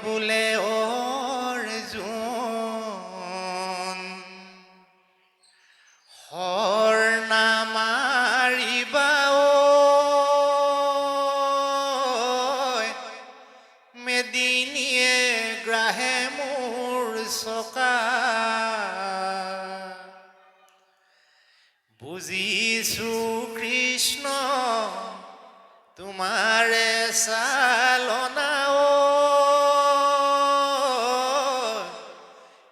বোলে অৰ্জুন হৰ নামাৰিবা মেদিনীয়ে গ্ৰাহে মোৰ চকা বুজিছো কৃষ্ণ তোমাৰে চালনা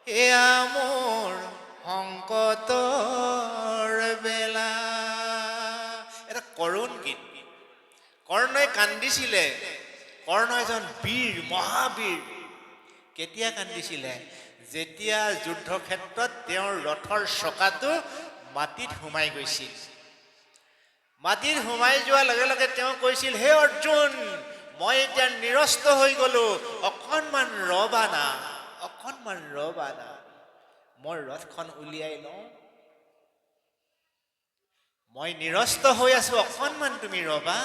এয়া মোৰ সংকটৰ বেলা। এটা কৰুণ গীত। কৰ্ণই কান্দিছিলে। কৰ্ণ এজন বীৰ, মহাবীৰ। কেতিয়া কান্দিছিলে? যেতিয়া যুদ্ধক্ষেত্ৰত তেওঁৰ ৰথৰ চকাটো মাটিত সোমাই গৈছিল। মাটিত সোমাই যোৱাৰ লগে লগে তেওঁ কৈছিল, হে অৰ্জুন, মই এতিয়া নিৰস্ত হৈ গলো, অকণমান ৰবা না, অকণমান ৰবা না, মই ৰথখন উলিয়াই লওঁ, মই নিৰস্ত হৈ আছো, অকণমান তুমি ৰবা,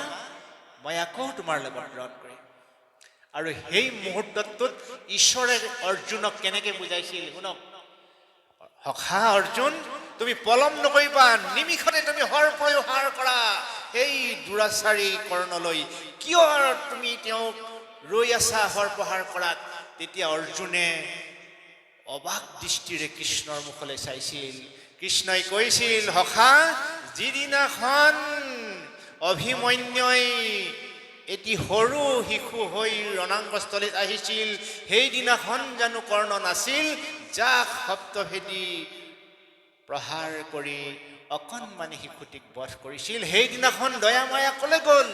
মই আকৌ তোমাৰ লগত ৰণ কৰিম। আৰু সেই মুহূৰ্তটোত ঈশ্বৰে অৰ্জুনক কেনেকে বুজাইছিল শুনক। সখা অৰ্জুন, তুমি পলম নকৰিবা, নিমিষতে তুমি হৰ প্ৰয়োহাৰ কৰা সেই দুৰাচাৰী কৰ্ণলৈ। কিয় তুমি তেওঁক ৰৈ আছা হৰ প্ৰহাৰ কৰাত? তেতিয়া অৰ্জুনে অবাক দৃষ্টিৰে কৃষ্ণৰ মুখলৈ চাইছিল। কৃষ্ণই কৈছিল, সখা, যিদিনাখন অভিমন্যুই এটি সৰু শিশু হৈ ৰণাংগস্থলীত আহিছিল, সেইদিনাখন জানো কৰ্ণ নাছিল যাক সপ্তভেদী প্ৰহাৰ কৰি অকণমানি শিশুটিক বধ কৰিছিল? সেইদিনাখন দয়া মায়া কলৈ গ'ল?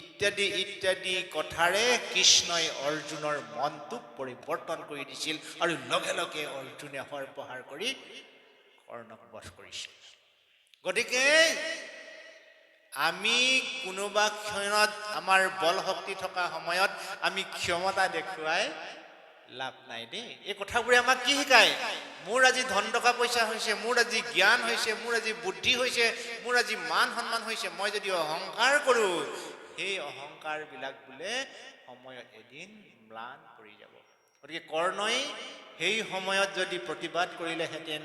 ইত্যাদি ইত্যাদি কথাৰে কৃষ্ণই অৰ্জুনৰ মনটোক পৰিৱৰ্তন কৰি দিছিল আৰু লগে লগে অৰ্জুনে হৰ প্ৰহাৰ কৰি কৰ্ণক বধ কৰিছিল। গতিকে আমি কোনোবা ক্ষণত আমাৰ বল শক্তি থকা সময়ত আমি ক্ষমতা দেখুৱাই লাভ নাই দেই। এই কথাবোৰে আমাক কি শিকায়? মোৰ আজি ধন টকা পইচা হৈছে, মোৰ আজি জ্ঞান হৈছে, মোৰ আজি বুদ্ধি হৈছে, মোৰ আজি মান সন্মান হৈছে, মই যদি অহংকাৰ কৰো, সেই অহংকাৰ বিলাক বোলে সময়ত এদিন ম্লান পৰি যাব। গতিকে কৰ্ণই সেই সময়ত যদি প্ৰতিবাদ কৰিলেহেঁতেন,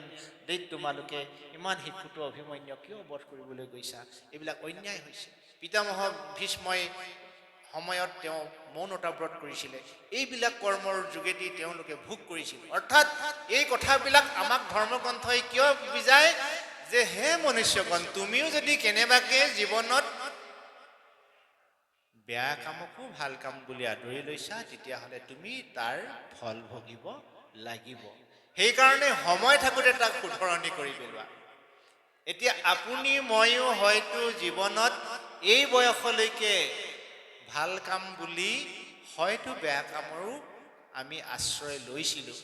দেই তোমালোকে ইমান শিশুটো অভিমন্যু কিয় বধ কৰিবলৈ গৈছা, এইবিলাক অন্যায় হৈছে। পিতামহ ভীষ্মই সময়ত তেওঁ মৌনতা ব্ৰত কৰিছিলে। এইবিলাক কৰ্মৰ যোগেদি তেওঁলোকে ভোগ কৰিছিল। অৰ্থাৎ এই কথাবিলাক আমাক ধৰ্মগ্ৰন্থই কিয় বুজায় যে হে মনুষ্যগণ, তুমিও যদি কেনেবাকে জীৱনত বেয়া কামকো ভাল কাম বুলি আদৰি লৈছা, তেতিয়াহ'লে তুমি তাৰ ফল ভোগিব লাগিব। সেইকাৰণে সময় থাকোঁতে তাক শুধৰণি কৰি পেলোৱা। এতিয়া আপুনি ময়ো হয়তো জীৱনত এই বয়সলৈকে ভাল কাম বুলি হয়তো বেয়া কামৰো আমি আশ্ৰয় লৈছিলোঁ,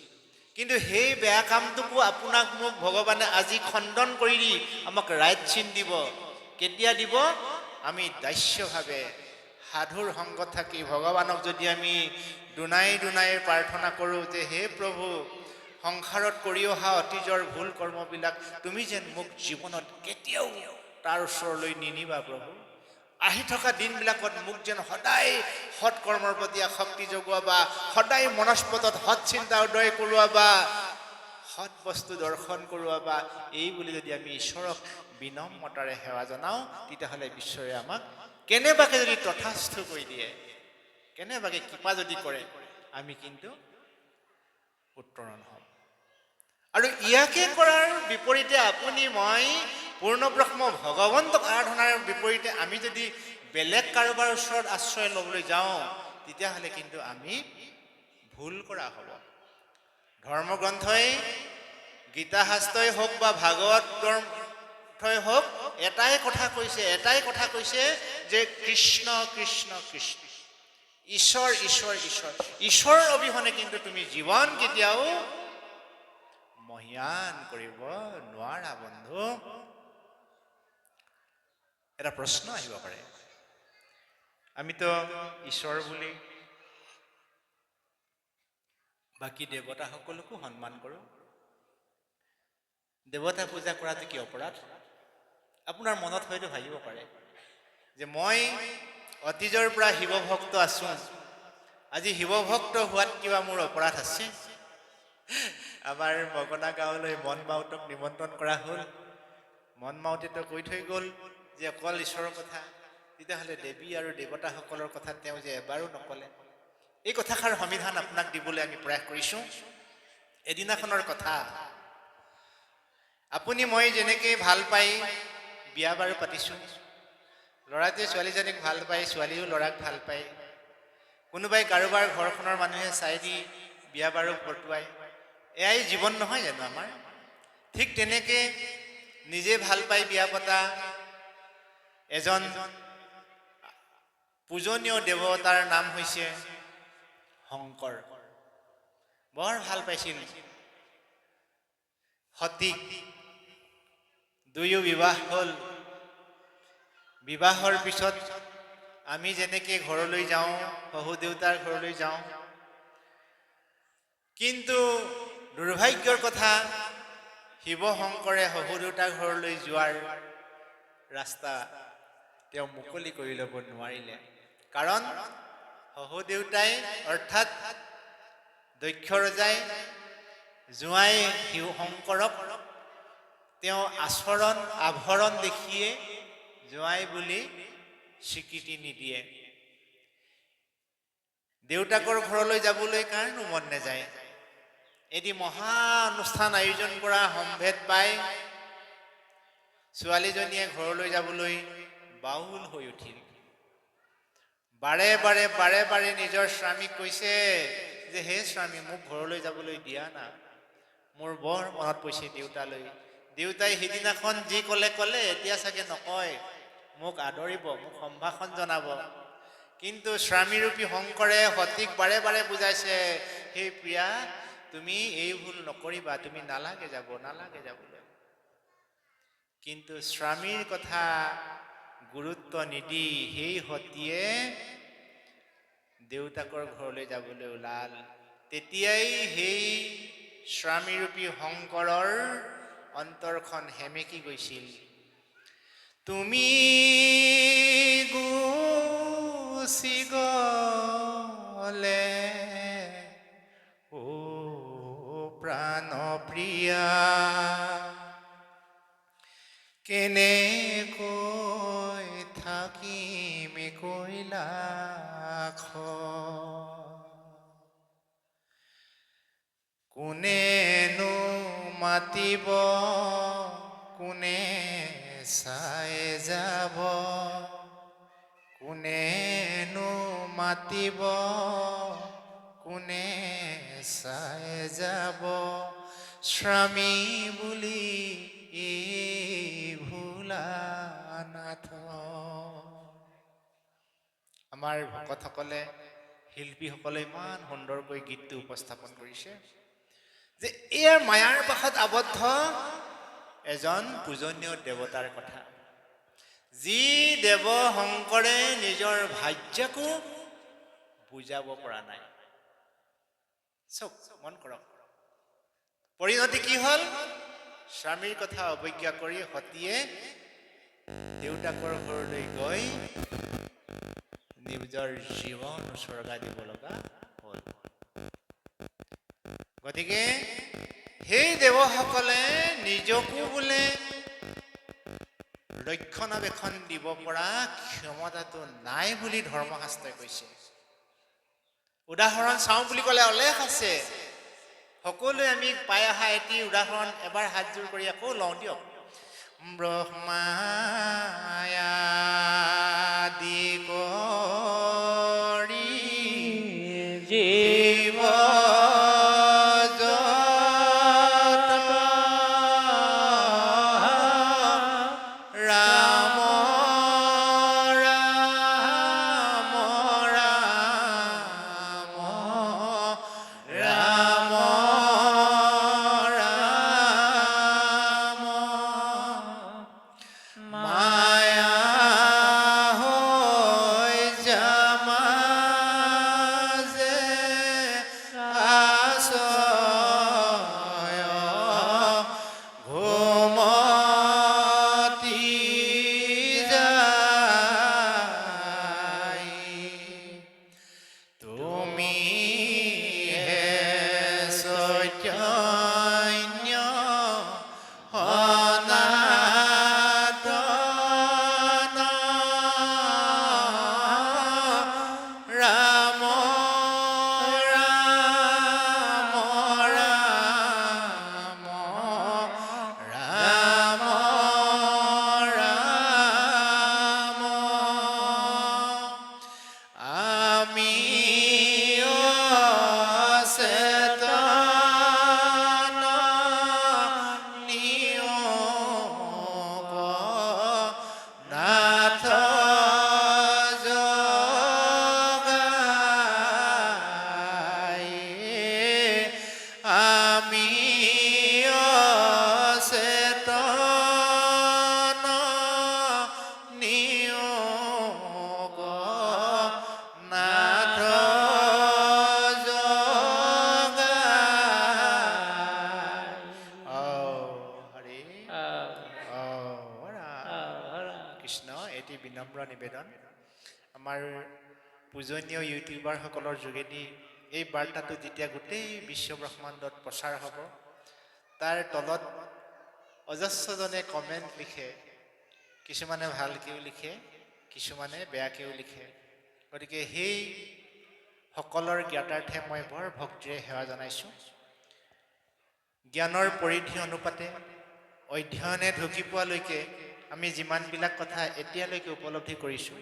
কিন্তু সেই বেয়া কামটোকো আপোনাক মোক ভগৱানে আজি খণ্ডন কৰি দি আমাক ৰাইট চিন দিব। কেতিয়া দিব? আমি দাস্যভাৱে সাধুৰ সংগত থাকি ভগৱানক যদি আমি দুনাই দুনাই প্ৰাৰ্থনা কৰোঁ যে হে প্ৰভু, সংসাৰত কৰি অহা অতীজৰ ভুল কৰ্মবিলাক তুমি যেন মোক জীৱনত কেতিয়াও তাৰ ওচৰলৈ নিনিবা প্ৰভু। আহি থকা দিনবিলাকত মোক যেন সদায় সৎ কৰ্মৰ প্ৰতি আসক্তি জগোৱাবা, সদায় মনস্পতত সৎ চিন্তা উদয় কৰোৱাবা, সৎ বস্তু দৰ্শন কৰোৱাবা। এই বুলি যদি আমি ঈশ্বৰক বিনম্ৰতাৰে সেৱা জনাওঁ, তেতিয়াহ'লে ঈশ্বৰে আমাক কেনেবাকে যদি তথাস্থ কৰি দিয়ে, কেনেবাকে কৃপা যদি কৰে, আমি কিন্তু উত্তৰণ হ'ম। আৰু ইয়াকে কৰাৰ বিপৰীতে আপুনি মই পূৰ্ণব্ৰহ্ম ভগৱন্তক আৰাধনাৰ বিপৰীতে আমি যদি বেলেগ কাৰোবাৰ ওচৰত আশ্ৰয় ল'বলৈ যাওঁ, তেতিয়াহ'লে কিন্তু আমি ভুল কৰা হ'ব। ধৰ্মগ্ৰন্থই গীতা শাস্ত্ৰই হওক বা ভাগৱত গ্ৰন্থই হওক এটাই কথা কৈছে যে কৃষ্ণ কৃষ্ণ কৃষ্ণ, ঈশ্বৰ ঈশ্বৰ ঈশ্বৰ। ঈশ্বৰৰ অবিহনে কিন্তু তুমি জীৱন কেতিয়াও মহীয়ান কৰিব নোৱাৰা বন্ধু। এটা প্ৰশ্ন আহিব পাৰে, আমিতো ঈশ্বৰ বুলি বাকী দেৱতাসকলকো সন্মান কৰোঁ, দেৱতা পূজা কৰাটো কি অপৰাধ? আপোনাৰ মনত হয়তো ভাবিব পাৰে যে মই অতীজৰ পৰা শিৱ ভক্ত আছোঁ, আজি শিৱভক্ত হোৱাত কিবা মোৰ অপৰাধ আছে? আমাৰ মগনা গাঁৱলৈ মন মাউতক নিমন্ত্ৰণ কৰা হ'ল। মন মাউতেতো কৈ থৈ গ'ল যে অকল ঈশ্বৰৰ কথা, তেতিয়াহ'লে দেৱী আৰু দেৱতাসকলৰ কথা তেওঁ যে এবাৰো নকলে। এই কথাষাৰ সমিধান আপোনাক দিবলৈ আমি প্ৰয়াস কৰিছোঁ। এদিনাখনৰ কথা, আপুনি মই যেনেকৈ ভাল পাই বিয়া বাৰু পাতিছোঁ, ল'ৰাটোৱে ছোৱালীজনীক ভাল পায়, ছোৱালীও ল'ৰাক ভাল পায়, কোনোবাই কাৰোবাৰ ঘৰখনৰ মানুহে চাই দি বিয়া বাৰু পতুৱায়, এয়াই জীৱন নহয় জানো আমাৰ? ঠিক তেনেকৈ নিজে ভাল পাই বিয়া পতা এজন পূজনীয় দেৱতাৰ নাম হৈছে শংকৰ। বৰ ভাল পাইছিল সতীক। দুয়ো বিবাহ হ'ল। বিবাহৰ পিছত আমি যেনেকৈ ঘৰলৈ যাওঁ, শহু দেউতাৰ ঘৰলৈ যাওঁ, কিন্তু দুৰ্ভাগ্যৰ কথা, শিৱ শংকৰে শহু দেউতাৰ ঘৰলৈ যোৱাৰ ৰাস্তা তেওঁ মুকলি কৰি ল'ব নোৱাৰিলে। কাৰণ শহু দেউতাই অৰ্থাৎ দক্ষ ৰজাই জোঁৱাই শিৱ শংকৰক তেওঁ আচৰণ আভৰণ দেখিয়ে জোঁৱাই বুলি স্বীকৃতি নিদিয়ে। দেউতাকৰ ঘৰলৈ যাবলৈ কাৰণো মন নাযায়। এটি মহা অনুষ্ঠান আয়োজন কৰা সম্ভেদ পাই ছোৱালীজনীয়ে ঘৰলৈ যাবলৈ বাউল হৈ উঠিল। বাৰে বাৰে নিজৰ স্বামীক কৈছে যে হে স্বামী, মোক ঘৰলৈ যাবলৈ দিয়া না, মোৰ বৰ মনত পৰিছে দেউতালৈ। দেউতাই সিদিনাখন যি ক'লে, এতিয়া চাগে নকয়, মোক আদৰিব, মোক সম্ভাষণ জনাব। কিন্তু স্বামীৰূপী শংকৰে সতীক বাৰে বাৰে বুজাইছে, হে প্ৰিয়া, তুমি এই ভুল নকৰিবা, তুমি নালাগে যাবলৈ। কিন্তু স্বামীৰ কথা গুৰুত্ব নিদি সেই সতীয়ে দেউতাকৰ ঘৰলৈ যাবলৈ ওলাল। তেতিয়াই সেই স্বামীৰূপী শংকৰৰ অন্তৰখন হেমেকি গৈছিল। তুমি গুচি গলে ও প্ৰাণ প্ৰিয়া, কেনেকৈ থাকিম কৈলাশ, কোনেনো মাতিব, কোনে চাই যাব, কোনেনো মাতিব, কোনে চাই যাব, স্বামী বুলি ভোলানাথ। আমাৰ ভকতসকলে, শিল্পীসকলে ইমান সুন্দৰকৈ গীতটো উপস্থাপন কৰিছে যে ইয়াৰ মায়াৰ পাশত আবদ্ধ এজন পূজনীয় দেৱতাৰ কথা, যি দেৱ শংকৰে নিজৰ ভাৰ্যাকো বুজাব পৰা নাই। চব মন কৰক, পৰিণতি কি হ'ল? স্বামীৰ কথা অৱজ্ঞা কৰি সতীয়ে দেউতাকৰ ঘৰলৈ গৈ নিজৰ জীৱন উচৰ্গা দিব লগা হ'ল। গতিকে সেই দেৱসকলে নিজকো বোলে ৰক্ষণাবেক্ষণ দিব পৰা ক্ষমতাটো নাই বুলি ধৰ্মশাস্ত্ৰই কৈছে। উদাহৰণ চাওঁ বুলি ক'লে অলেখ আছে। সকলোৱে আমি পাই অহা এটি উদাহৰণ এবাৰ হাতযোৰ কৰি আকৌ লওঁ দিয়ক। ব্ৰহ্মায়াদি কৰি জীৱ বিনম্ৰ নিবেদন, আমাৰ পূজনীয় ইউটিউবাৰসকলৰ যোগেদি এই বাৰ্তাটো যেতিয়া গোটেই বিশ্বব্ৰহ্মাণ্ডত প্ৰচাৰ হ'ব, তাৰ তলত অজস্ৰজনে কমেণ্ট লিখে, কিছুমানে ভালকৈও লিখে, কিছুমানে বেয়াকৈও লিখে। গতিকে সেই সকলৰ জ্ঞাতাৰ্থে মই বৰ ভক্তিৰে সেৱা জনাইছোঁ। জ্ঞানৰ পৰিধি অনুপাতে অধ্যয়নে ঢুকি পোৱালৈকে আমি যিমানবিলাক কথা এতিয়ালৈকে উপলব্ধি কৰিছোঁ,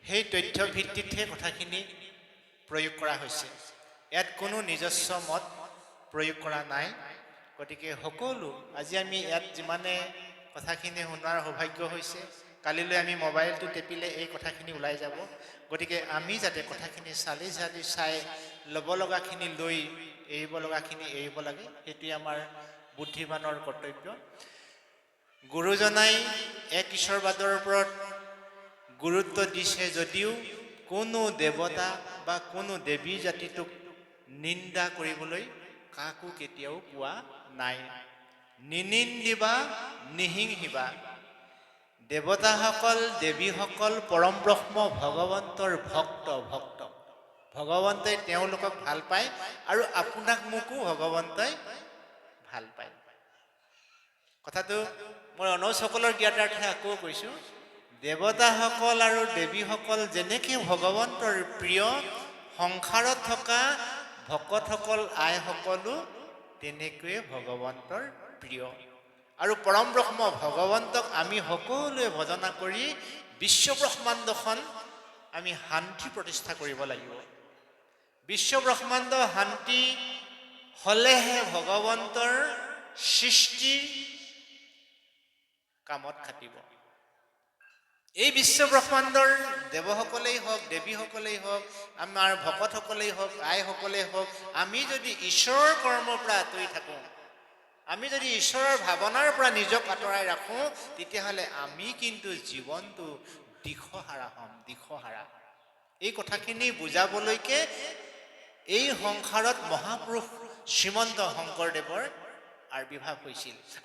সেই তথ্য ভিত্তিতহে কথাখিনি প্ৰয়োগ কৰা হৈছে। ইয়াত কোনো নিজস্ব মত প্ৰয়োগ কৰা নাই। গতিকে সকলো আজি আমি ইয়াত যিমানে কথাখিনি শুনাৰ সৌভাগ্য হৈছে, কালিলৈ আমি মোবাইলটো টেপিলে এই কথাখিনি ওলাই যাব। গতিকে আমি যাতে কথাখিনি চালি জালি চাই ল'ব লগাখিনি লৈ এৰিব লগাখিনি এৰিব লাগে, সেইটোৱে আমাৰ বুদ্ধিমানৰ কৰ্তব্য। গুৰুজনাই এক ঈশ্বৰবাদৰ ওপৰত গুৰুত্ব দিছে যদিও কোনো দেৱতা বা কোনো দেৱী জাতিটোক নিন্দা কৰিবলৈ কাকো কেতিয়াও কোৱা নাই। নিনিন্দিবা নিহিংসিবা। দেৱতাসকল দেৱীসকল পৰম ব্ৰহ্ম ভগৱন্তৰ ভক্ত। ভগৱন্তই তেওঁলোকক ভাল পায় আৰু আপোনাক মোকো ভগৱন্তই ভাল পায়। কথাটো মই অনৌসকলৰ জ্ঞাতাৰ্থে আকৌ কৈছোঁ, দেৱতাসকল আৰু দেৱীসকল যেনেকৈ ভগৱন্তৰ প্ৰিয়, সংসাৰত থকা ভকতসকল আইসকলো তেনেকৈয়ে ভগৱন্তৰ প্ৰিয়। আৰু পৰম ব্ৰহ্ম ভগৱন্তক আমি সকলোৱে ভজনা কৰি বিশ্বব্ৰহ্মাণ্ডখন আমি শান্তি প্ৰতিষ্ঠা কৰিব লাগিব। বিশ্বব্ৰহ্মাণ্ড শান্তি হ'লেহে ভগৱন্তৰ সৃষ্টি কামত খাটিব। এই বিশ্বব্ৰহ্মাণ্ডৰ দেৱসকলেই হওক, দেৱীসকলেই হওক, আমাৰ ভকতসকলেই হওক, আইসকলেই হওক, আমি যদি ঈশ্বৰৰ কৰ্মৰ পৰা আঁতৰি থাকোঁ, আমি যদি ঈশ্বৰৰ ভাৱনাৰ পৰা নিজক আঁতৰাই ৰাখোঁ, তেতিয়াহ'লে আমি কিন্তু জীৱনটো দিশহাৰা হ'ম, দিশহাৰা। এই কথাখিনি বুজাবলৈকে এই সংসাৰত মহাপুৰুষ শ্ৰীমন্ত শংকৰদেৱৰ আৱিৰ্ভাৱ হৈছিল। আৰু